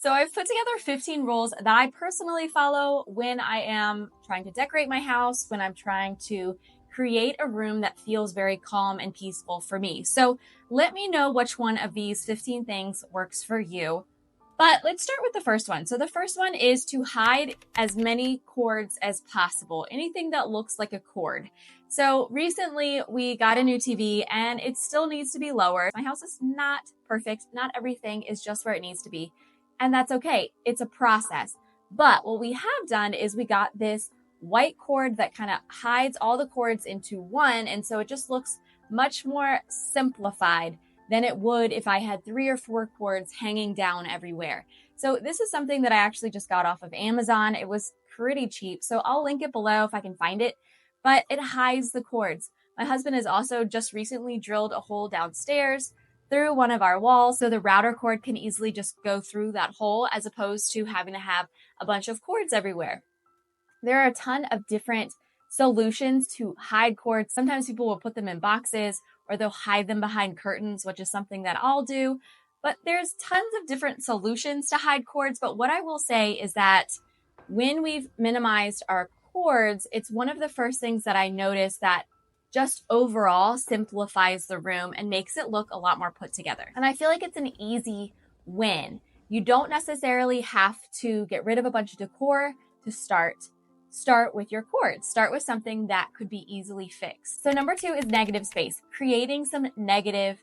So I've put together 15 rules that I personally follow when I am trying to decorate my house, when I'm trying to create a room that feels very calm and peaceful for me. So let me know which one of these 15 things works for you. But let's start with the first one. So the first one is to hide as many cords as possible, anything that looks like a cord. So recently we got a new TV and it still needs to be lower. My house is not perfect. Not everything is just where it needs to be. And that's okay. It's a process. But what we have done is we got this white cord that kind of hides all the cords into one. And so it just looks much more simplified than it would if I had 3 or 4 cords hanging down everywhere. So this is something that I actually just got off of Amazon. It was pretty cheap. So I'll link it below if I can find it, but it hides the cords. My husband has also just recently drilled a hole downstairs through one of our walls. So the router cord can easily just go through that hole as opposed to having to have a bunch of cords everywhere. There are a ton of different solutions to hide cords. Sometimes people will put them in boxes or they'll hide them behind curtains, which is something that I'll do. But there's tons of different solutions to hide cords. But what I will say is that when we've minimized our cords, it's one of the first things that I notice that just overall simplifies the room and makes it look a lot more put together. And I feel like it's an easy win. You don't necessarily have to get rid of a bunch of decor to start with your cords. Start with something that could be easily fixed. So number 2 is negative space. Creating some negative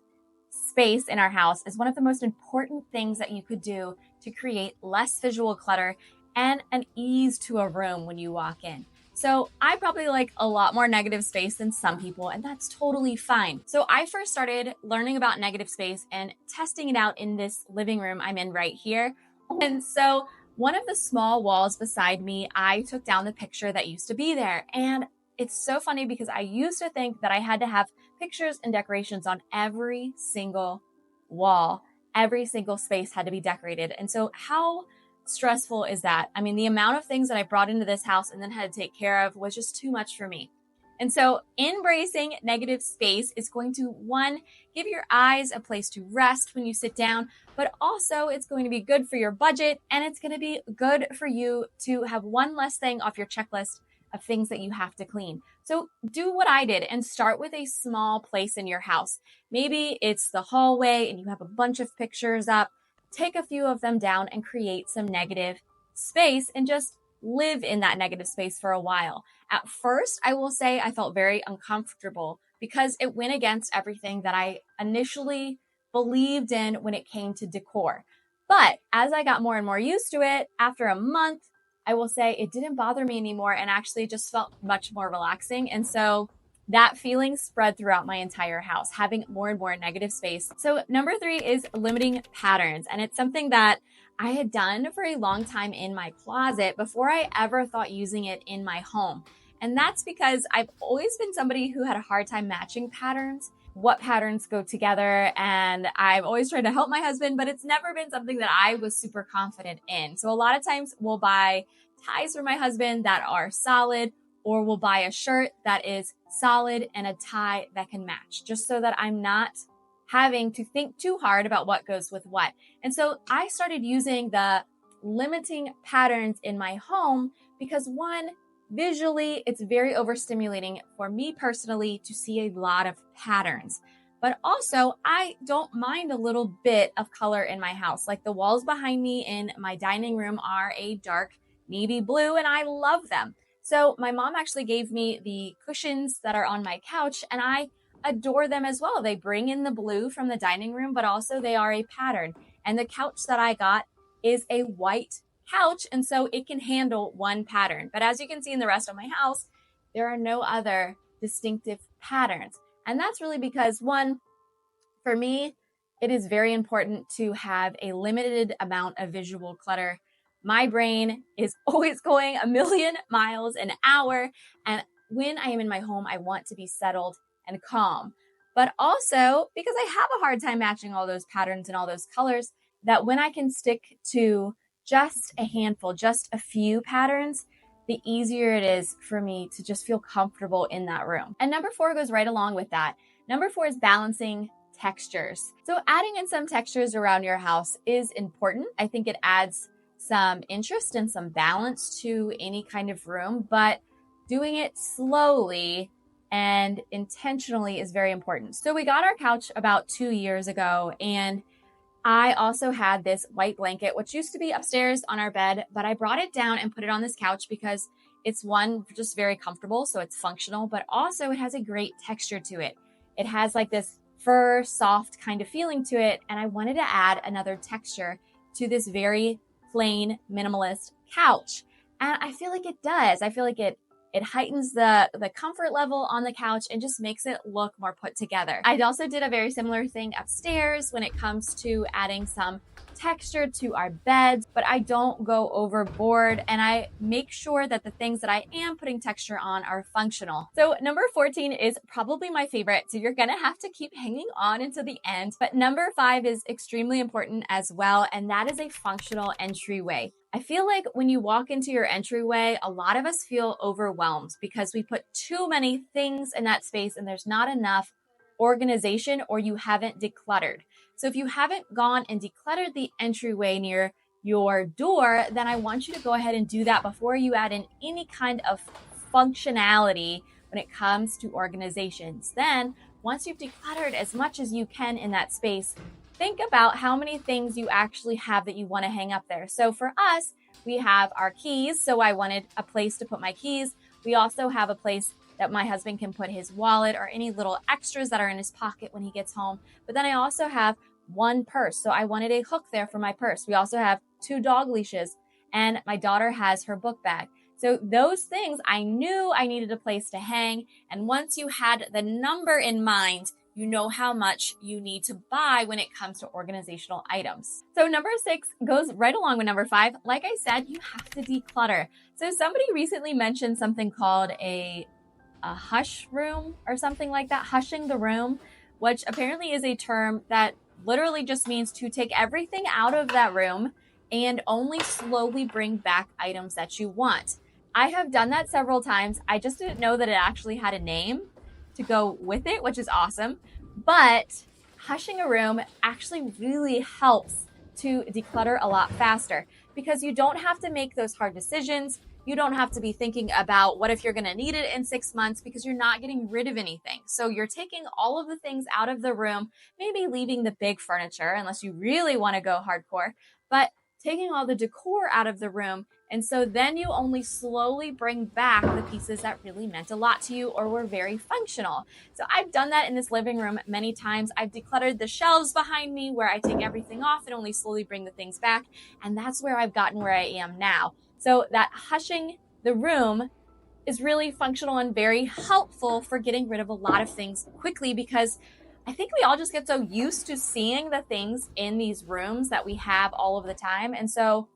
space in our house is one of the most important things that you could do to create less visual clutter and an ease to a room when you walk in. So I probably like a lot more negative space than some people, and that's totally fine. So I first started learning about negative space and testing it out in this living room I'm in right here. And so one of the small walls beside me, I took down the picture that used to be there. And it's so funny because I used to think that I had to have pictures and decorations on every single wall. Every single space had to be decorated. And so how stressful is that? I mean, the amount of things that I brought into this house and then had to take care of was just too much for me. And so embracing negative space is going to, one, give your eyes a place to rest when you sit down, but also it's going to be good for your budget and it's going to be good for you to have one less thing off your checklist of things that you have to clean. So do what I did and start with a small place in your house. Maybe it's the hallway and you have a bunch of pictures up. Take a few of them down and create some negative space and just live in that negative space for a while. At first, I will say I felt very uncomfortable because it went against everything that I initially believed in when it came to decor. But as I got more and more used to it, after a month, I will say it didn't bother me anymore and actually just felt much more relaxing. And so that feeling spread throughout my entire house, having more and more negative space. So number 3 is limiting patterns. And it's something that I had done for a long time in my closet before I ever thought using it in my home. And that's because I've always been somebody who had a hard time matching patterns, what patterns go together. And I've always tried to help my husband, but it's never been something that I was super confident in. So a lot of times we'll buy ties for my husband that are solid, or we'll buy a shirt that is solid and a tie that can match, just so that I'm not having to think too hard about what goes with what. And so I started using the limiting patterns in my home because, one, visually, it's very overstimulating for me personally to see a lot of patterns. But also, I don't mind a little bit of color in my house. Like the walls behind me in my dining room are a dark navy blue, and I love them. So my mom actually gave me the cushions that are on my couch, and I adore them as well. They bring in the blue from the dining room, but also they are a pattern. And the couch that I got is a white couch, and so it can handle one pattern. But as you can see in the rest of my house, there are no other distinctive patterns. And that's really because, one, for me, it is very important to have a limited amount of visual clutter. My brain is always going a million miles an hour. And when I am in my home, I want to be settled and calm. But also because I have a hard time matching all those patterns and all those colors, that when I can stick to just a handful, just a few patterns, the easier it is for me to just feel comfortable in that room. And number 4 goes right along with that. Number 4 is balancing textures. So adding in some textures around your house is important. I think it adds some interest and some balance to any kind of room, but doing it slowly and intentionally is very important. So we got our couch about 2 years ago, and I also had this white blanket, which used to be upstairs on our bed, but I brought it down and put it on this couch because it's one, just very comfortable, so it's functional, but also it has a great texture to it. It has like this fur, soft kind of feeling to it, and I wanted to add another texture to this very plain, minimalist couch. And I feel like it does. I feel like it heightens the comfort level on the couch and just makes it look more put together. I also did a very similar thing upstairs when it comes to adding some texture to our beds, but I don't go overboard, and I make sure that the things that I am putting texture on are functional. So number 14 is probably my favorite, so you're gonna have to keep hanging on until the end. But number 5 is extremely important as well, and that is a functional entryway. I feel like when you walk into your entryway, a lot of us feel overwhelmed because we put too many things in that space and there's not enough organization, or you haven't decluttered. So if you haven't gone and decluttered the entryway near your door, then I want you to go ahead and do that before you add in any kind of functionality when it comes to organizations. Then once you've decluttered as much as you can in that space, think about how many things you actually have that you want to hang up there. So for us, we have our keys. So I wanted a place to put my keys. We also have a place that my husband can put his wallet or any little extras that are in his pocket when he gets home. But then I also have one purse. So I wanted a hook there for my purse. We also have 2 dog leashes, and my daughter has her book bag. So those things I knew I needed a place to hang. And once you had the number in mind, you know how much you need to buy when it comes to organizational items. So number 6 goes right along with number 5. Like I said, you have to declutter. So somebody recently mentioned something called a hush room or something like that, hushing the room, which apparently is a term that literally just means to take everything out of that room and only slowly bring back items that you want. I have done that several times. I just didn't know that it actually had a name to go with it, which is awesome. But hushing a room actually really helps to declutter a lot faster because you don't have to make those hard decisions. You don't have to be thinking about what if you're going to need it in 6 months because you're not getting rid of anything. So you're taking all of the things out of the room, maybe leaving the big furniture unless you really want to go hardcore, but taking all the decor out of the room. And so then you only slowly bring back the pieces that really meant a lot to you or were very functional. So I've done that in this living room many times. I've decluttered the shelves behind me where I take everything off and only slowly bring the things back. And that's where I've gotten where I am now. So that hushing the room is really functional and very helpful for getting rid of a lot of things quickly because I think we all just get so used to seeing the things in these rooms that we have all of the time. And so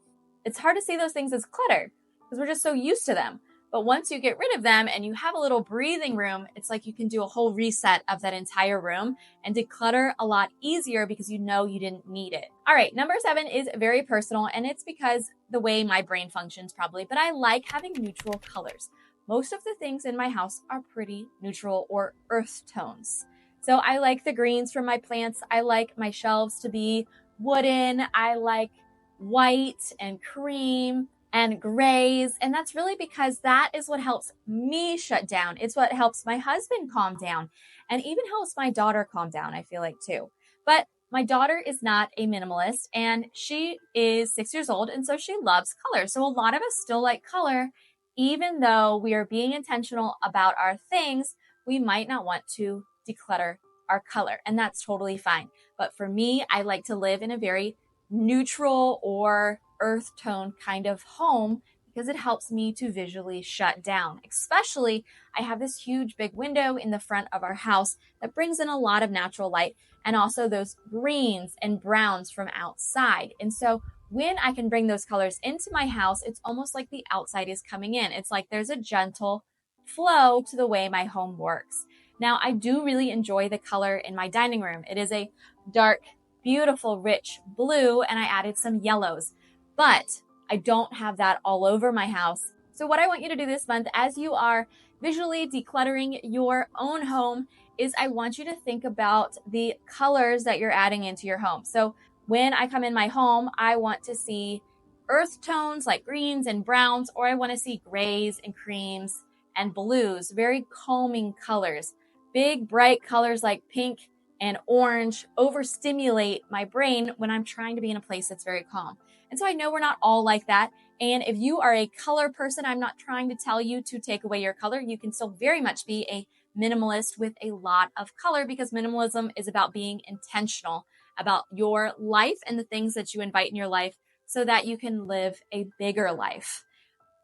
it's hard to see those things as clutter because we're just so used to them. But once you get rid of them and you have a little breathing room, it's like you can do a whole reset of that entire room and declutter a lot easier because you know you didn't need it. All right, number 7 is very personal, and it's because the way my brain functions probably, but I like having neutral colors. Most of the things in my house are pretty neutral or earth tones. So I like the greens from my plants. I like my shelves to be wooden. I like white and cream and grays. And that's really because that is what helps me shut down. It's what helps my husband calm down and even helps my daughter calm down, I feel like too. But my daughter is not a minimalist and she is 6 years old. And so she loves color. So a lot of us still like color, even though we are being intentional about our things, we might not want to declutter our color. And that's totally fine. But for me, I like to live in a very neutral or earth tone kind of home because it helps me to visually shut down. Especially, I have this huge big window in the front of our house that brings in a lot of natural light and also those greens and browns from outside. And so when I can bring those colors into my house, it's almost like the outside is coming in. It's like there's a gentle flow to the way my home works. Now, I do really enjoy the color in my dining room. It is a dark, beautiful, rich blue, and I added some yellows. But I don't have that all over my house. So what I want you to do this month as you are visually decluttering your own home is I want you to think about the colors that you're adding into your home. So when I come in my home, I want to see earth tones like greens and browns, or I want to see grays and creams and blues, very calming colors. Big, bright colors like pink and orange overstimulate my brain when I'm trying to be in a place that's very calm. And so I know we're not all like that. And if you are a color person, I'm not trying to tell you to take away your color. You can still very much be a minimalist with a lot of color, because minimalism is about being intentional about your life and the things that you invite in your life so that you can live a bigger life.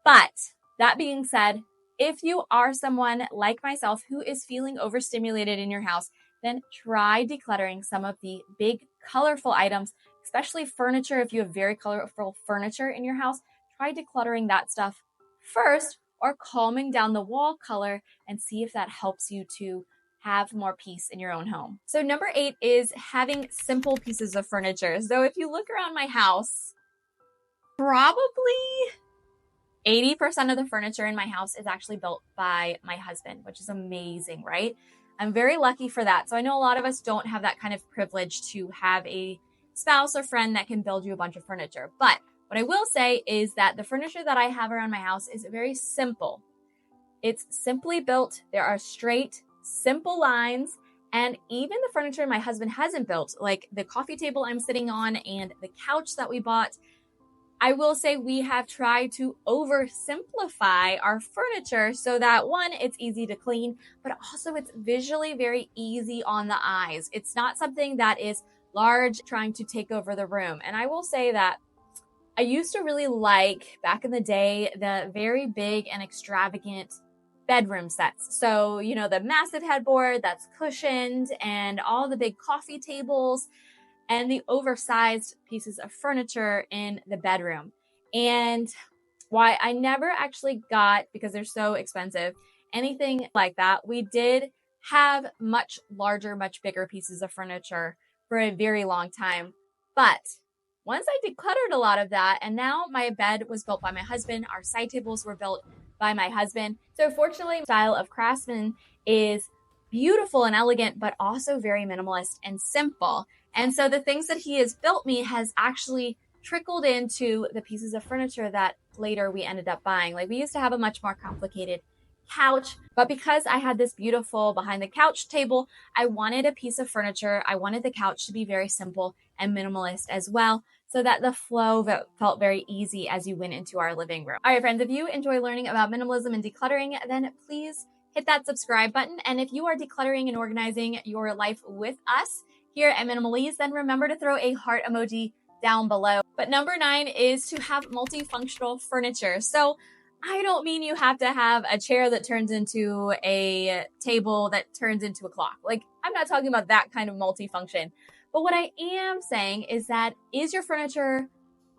But that being said, if you are someone like myself who is feeling overstimulated in your house, then try decluttering some of the big colorful items, especially furniture. If you have very colorful furniture in your house, try decluttering that stuff first, or calming down the wall color and see if that helps you to have more peace in your own home. So number 8 is having simple pieces of furniture. So if you look around my house, probably 80% of the furniture in my house is actually built by my husband, which is amazing, right? I'm very lucky for that. So I know a lot of us don't have that kind of privilege to have a spouse or friend that can build you a bunch of furniture. But what I will say is that the furniture that I have around my house is very simple. It's simply built. There are straight, simple lines. And even the furniture my husband hasn't built, like the coffee table I'm sitting on and the couch that we bought, I will say we have tried to oversimplify our furniture so that, one, it's easy to clean, but also it's visually very easy on the eyes. It's not something that is large trying to take over the room. And I will say that I used to really like, back in the day, the very big and extravagant bedroom sets. So, the massive headboard that's cushioned and all the big coffee tables and the oversized pieces of furniture in the bedroom. And why I never actually got, because they're so expensive, anything like that, we did have much larger, much bigger pieces of furniture for a very long time. But once I decluttered a lot of that, and now my bed was built by my husband, our side tables were built by my husband. So fortunately, style of craftsman is beautiful and elegant, but also very minimalist and simple. And so the things that he has built me has actually trickled into the pieces of furniture that later we ended up buying. Like, we used to have a much more complicated couch, but because I had this beautiful behind the couch table, I wanted a piece of furniture. I wanted the couch to be very simple and minimalist as well, so that the flow felt very easy as you went into our living room. All right, friends, if you enjoy learning about minimalism and decluttering, then please hit that subscribe button. And if you are decluttering and organizing your life with us here at Minimalist, then remember to throw a heart emoji down below. But number 9 is to have multifunctional furniture. So I don't mean you have to have a chair that turns into a table that turns into a clock. Like, I'm not talking about that kind of multifunction. But what I am saying is that, is your furniture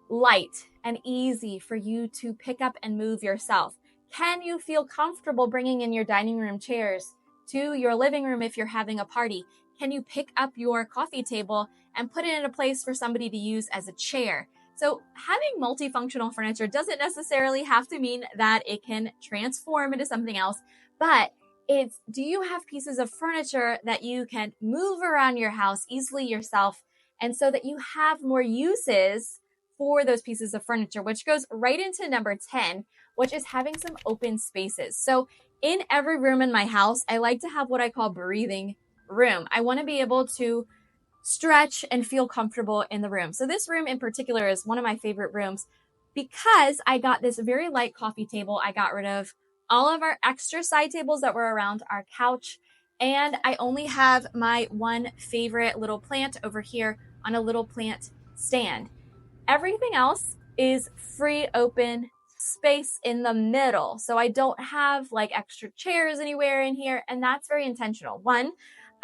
light and easy for you to pick up and move yourself? Can you feel comfortable bringing in your dining room chairs to your living room if you're having a party? Can you pick up your coffee table and put it in a place for somebody to use as a chair? So having multifunctional furniture doesn't necessarily have to mean that it can transform into something else, but it's, do you have pieces of furniture that you can move around your house easily yourself, and so that you have more uses for those pieces of furniture, which goes right into number 10, which is having some open spaces. So in every room in my house, I like to have what I call breathing room. I want to be able to stretch and feel comfortable in the room. So this room in particular is one of my favorite rooms because I got this very light coffee table. I got rid of all of our extra side tables that were around our couch, and I only have my one favorite little plant over here on a little plant stand. Everything else is free, open space in the middle. So I don't have like extra chairs anywhere in here, and that's very intentional. One,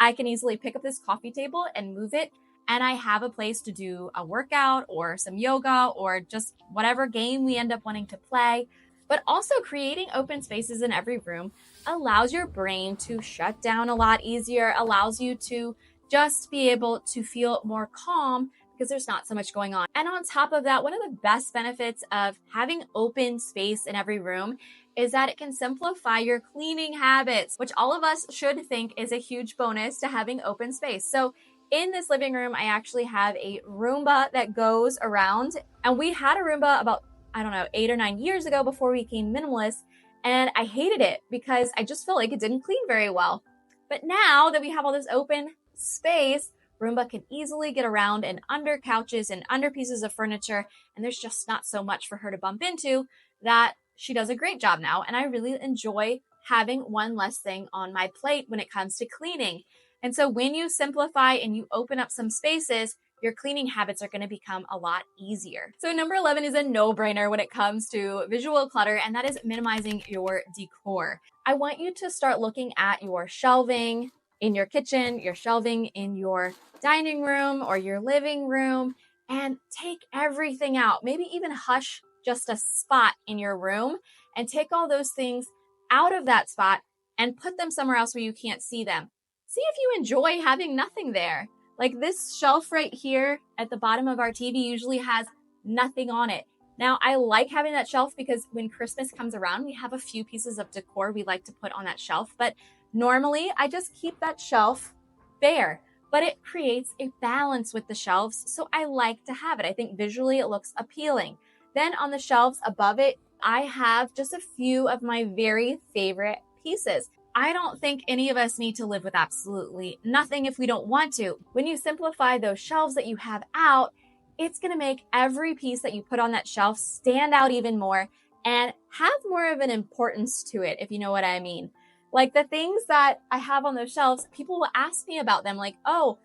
I can easily pick up this coffee table and move it, and I have a place to do a workout or some yoga or just whatever game we end up wanting to play. But also, creating open spaces in every room allows your brain to shut down a lot easier, allows you to just be able to feel more calm because there's not so much going on. And on top of that, one of the best benefits of having open space in every room is that it can simplify your cleaning habits, which all of us should think is a huge bonus to having open space. So in this living room, I actually have a Roomba that goes around, and we had a Roomba about, I don't know, 8 or 9 years ago before we became minimalist. And I hated it because I just felt like it didn't clean very well. But now that we have all this open space, Roomba can easily get around and under couches and under pieces of furniture, and there's just not so much for her to bump into that she does a great job now. And I really enjoy having one less thing on my plate when it comes to cleaning. And so when you simplify and you open up some spaces, your cleaning habits are going to become a lot easier. So number 11 is a no-brainer when it comes to visual clutter, and that is minimizing your decor. I want you to start looking at your shelving in your kitchen, your shelving in your dining room or your living room, and take everything out. Maybe even hush just a spot in your room and take all those things out of that spot and put them somewhere else where you can't see them. See if you enjoy having nothing there. Like this shelf right here at the bottom of our TV usually has nothing on it. Now, I like having that shelf because when Christmas comes around, we have a few pieces of decor we like to put on that shelf. But normally, I just keep that shelf bare. But it creates a balance with the shelves, so I like to have it. I think visually it looks appealing. Then on the shelves above it, I have just a few of my very favorite pieces. I don't think any of us need to live with absolutely nothing if we don't want to. When you simplify those shelves that you have out, it's going to make every piece that you put on that shelf stand out even more and have more of an importance to it, if you know what I mean. Like the things that I have on those shelves, people will ask me about them like, oh,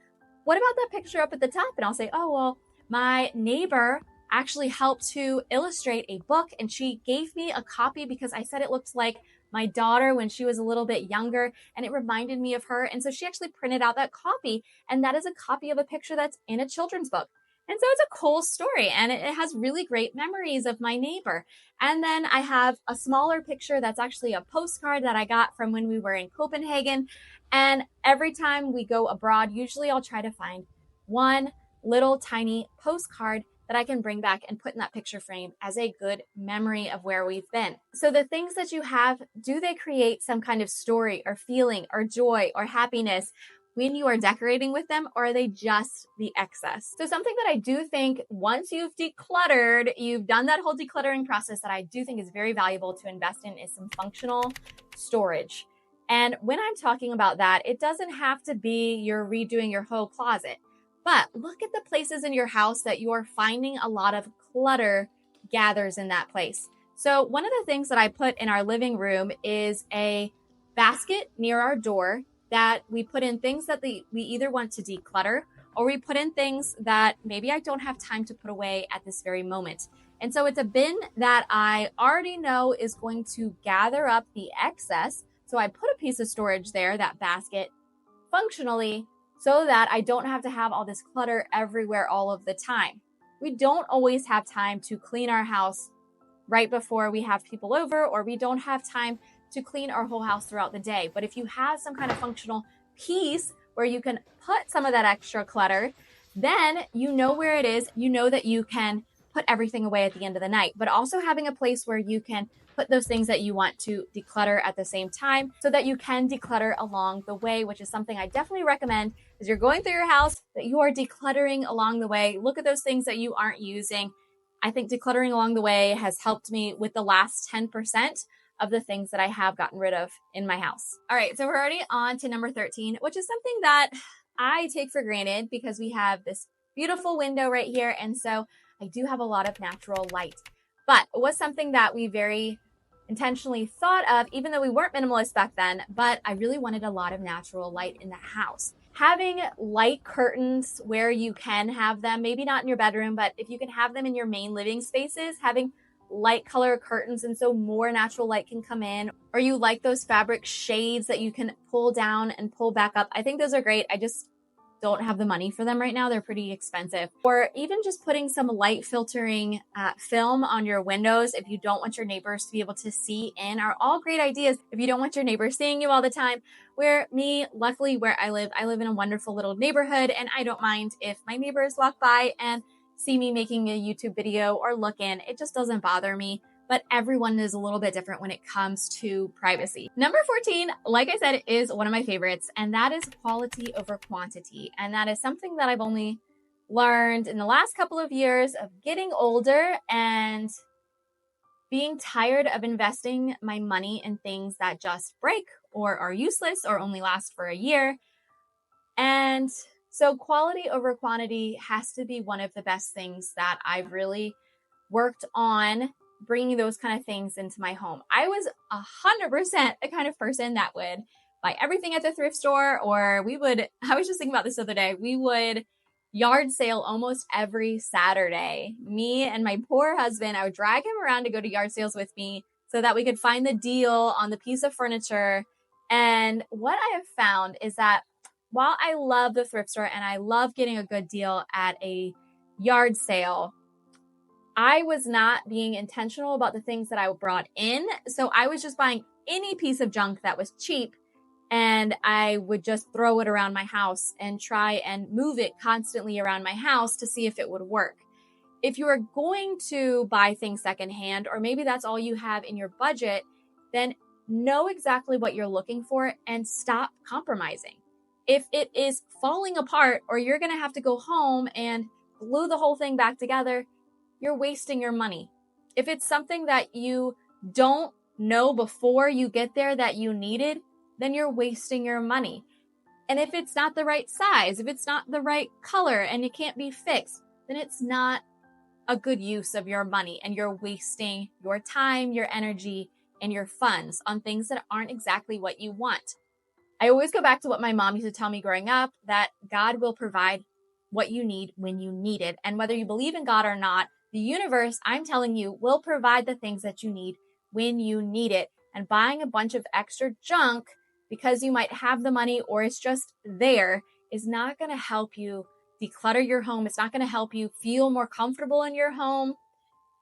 what about that picture up at the top? And I'll say, oh, well, my neighbor actually helped to illustrate a book and she gave me a copy because I said it looked like my daughter when she was a little bit younger and it reminded me of her. And so she actually printed out that copy, and that is a copy of a picture that's in a children's book. And so it's a cool story and it has really great memories of my neighbor. And then I have a smaller picture that's actually a postcard that I got from when we were in Copenhagen. And every time we go abroad, usually I'll try to find one little tiny postcard that I can bring back and put in that picture frame as a good memory of where we've been. So the things that you have, do they create some kind of story or feeling or joy or happiness when you are decorating with them, or are they just the excess? So something that I do think once you've decluttered, you've done that whole decluttering process, that I do think is very valuable to invest in is some functional storage. And when I'm talking about that, it doesn't have to be you're redoing your whole closet. But look at the places in your house that you are finding a lot of clutter gathers in that place. So one of the things that I put in our living room is a basket near our door that we put in things that we either want to declutter, or we put in things that maybe I don't have time to put away at this very moment. And so it's a bin that I already know is going to gather up the excess. So I put a piece of storage there, that basket, functionally, so that I don't have to have all this clutter everywhere all of the time. We don't always have time to clean our house right before we have people over, or we don't have time to clean our whole house throughout the day. But if you have some kind of functional piece where you can put some of that extra clutter, then you know where it is. You know that you can put everything away at the end of the night, but also having a place where you can put those things that you want to declutter at the same time so that you can declutter along the way, which is something I definitely recommend as you're going through your house, that you are decluttering along the way. Look at those things that you aren't using. I think decluttering along the way has helped me with the last 10% of the things that I have gotten rid of in my house. All right, so we're already on to number 13, which is something that I take for granted because we have this beautiful window right here. And so I do have a lot of natural light. But it was something that we very intentionally thought of, even though we weren't minimalist back then, but I really wanted a lot of natural light in the house. Having light curtains where you can have them, maybe not in your bedroom, but if you can have them in your main living spaces, having light color curtains and so more natural light can come in, or you like those fabric shades that you can pull down and pull back up. I think those are great. I just don't have the money for them right now. They're pretty expensive. Or even just putting some light filtering film on your windows if you don't want your neighbors to be able to see in are all great ideas if you don't want your neighbors seeing you all the time. Luckily where I live in a wonderful little neighborhood, and I don't mind if my neighbors walk by and see me making a YouTube video or look in. It just doesn't bother me. but everyone is a little bit different when it comes to privacy. Number 14, like I said, is one of my favorites, and that is quality over quantity. And that is something that I've only learned in the last couple of years of getting older and being tired of investing my money in things that just break or are useless or only last for a year. And so quality over quantity has to be one of the best things that I've really worked on, bringing those kind of things into my home. I was 100% the kind of person that would buy everything at the thrift store, or I was just thinking about this the other day, we would yard sale almost every Saturday. Me and my poor husband, I would drag him around to go to yard sales with me so that we could find the deal on the piece of furniture. And what I have found is that while I love the thrift store and I love getting a good deal at a yard sale, I was not being intentional about the things that I brought in. So I was just buying any piece of junk that was cheap, and I would just throw it around my house and try and move it constantly around my house to see if it would work. If you are going to buy things secondhand, or maybe that's all you have in your budget, then know exactly what you're looking for and stop compromising. If it is falling apart, or you're going to have to go home and glue the whole thing back together, you're wasting your money. If it's something that you don't know before you get there that you needed, then you're wasting your money. And if it's not the right size, if it's not the right color and it can't be fixed, then it's not a good use of your money, and you're wasting your time, your energy, and your funds on things that aren't exactly what you want. I always go back to what my mom used to tell me growing up, that God will provide what you need when you need it. And whether you believe in God or not, the universe, I'm telling you, will provide the things that you need when you need it. And buying a bunch of extra junk because you might have the money or it's just there is not going to help you declutter your home. It's not going to help you feel more comfortable in your home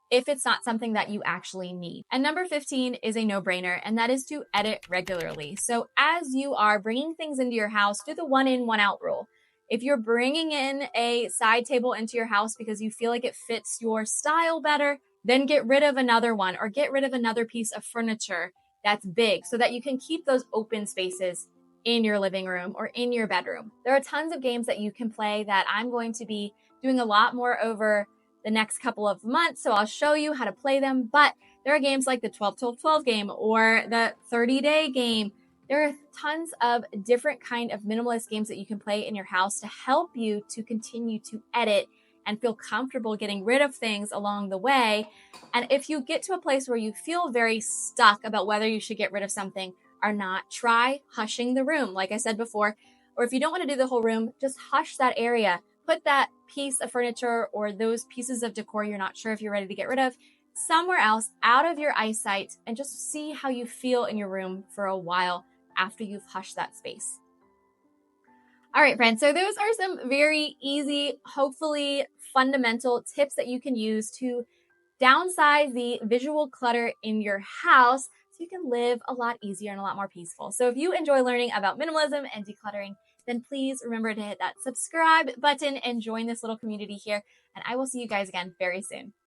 if it's not something that you actually need. And number 15 is a no-brainer, and that is to edit regularly. So as you are bringing things into your house, do the one in, one out rule. If you're bringing in a side table into your house because you feel like it fits your style better, then get rid of another one, or get rid of another piece of furniture that's big so that you can keep those open spaces in your living room or in your bedroom. There are tons of games that you can play that I'm going to be doing a lot more over the next couple of months. So I'll show you how to play them. But there are games like the 12-12-12 game or the 30-day game. There are tons of different kind of minimalist games that you can play in your house to help you to continue to edit and feel comfortable getting rid of things along the way. And if you get to a place where you feel very stuck about whether you should get rid of something or not, try hushing the room, like I said before. Or if you don't want to do the whole room, just hush that area. Put that piece of furniture or those pieces of decor you're not sure if you're ready to get rid of somewhere else, out of your eyesight, and just see how you feel in your room for a while after you've hushed that space. All right, friends, so those are some very easy, hopefully fundamental tips that you can use to downsize the visual clutter in your house so you can live a lot easier and a lot more peaceful. So if you enjoy learning about minimalism and decluttering, then please remember to hit that subscribe button and join this little community here. And I will see you guys again very soon.